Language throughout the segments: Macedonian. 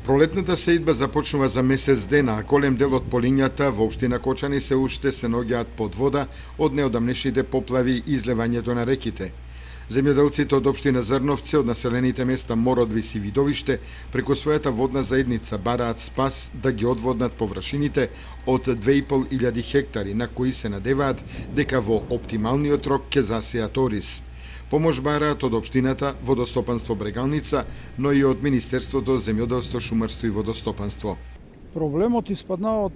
Пролетната сеидба започнува за месец дена, а голем дел од полињата во општина Кочани се уште се наоѓаат под вода од неодамнешните поплави и излевањето на реките. Земјоделците од општина Зрновци од населените места Мородвис и Видовиште преку својата водна заедница бараат спас да ги одводнат површините од 2500 хектари на кои се надеваат дека во оптималниот рок ќе засеат ориз. Помош бараат од општината Водостопанство Брегалница, но и од Министерството земјоделство, шумарство и водостопанство. Проблемот испадна од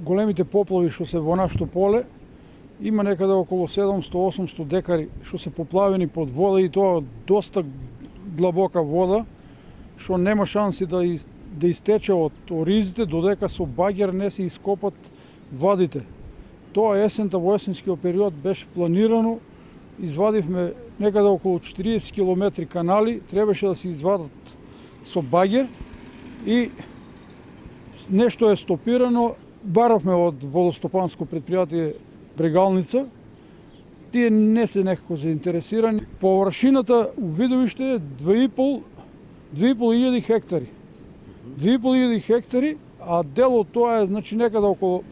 големите поплави што се во нашето поле. Има некаде околу 700-800 декари што се поплавени под вода и тоа доста длабока вода, што нема шанси да истече од оризите додека со багер не се ископат вадите. Тоа есента во есенскиот период беше планирано. Извадивме некаде околу 40 километри канали, требаше да се извадат со багер и нешто е стопирано. Баравме од водостопанско предпријатие Брегалница. Тие не се некако заинтересирани. Површината у Видовиште е 2500 хектари. 2500 хектари, а дел од тоа е некаде околу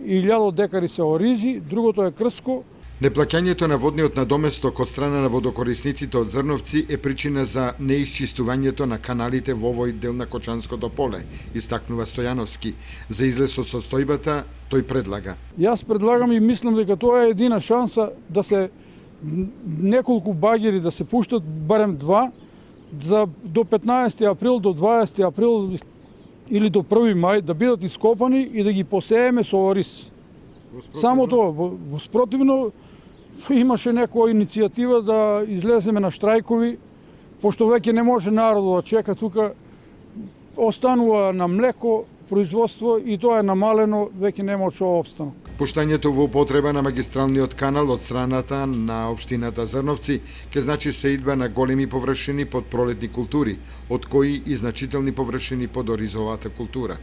1000 декари се оризи, другото е крско. Неплаќањето на водниот надоместок од страна на водокорисниците од Зрновци е причина за неисчистувањето на каналите во овој дел на Кочанското поле, истакнува Стојановски. За излез од состојбата тој предлага. Јас предлагам и мислам дека тоа е едина шанса да се неколку багери да се пуштат, барем два, до 15 април, до 20 април или до 1 мај да бидат ископани и да ги посееме со ориз. Само тоа, во спротивно имаше некоја иницијатива да излеземе на штрајкови, пошто веќе не може народот да чека, тука останува на млеко производство и тоа е намалено, веќе нема од што опстанок. Пуштањето во употреба на магистралниот канал од страната на општината Зрновци ќе значи сеидба на големи површини под пролетни култури, од кои и значителни површини под оризовата култура.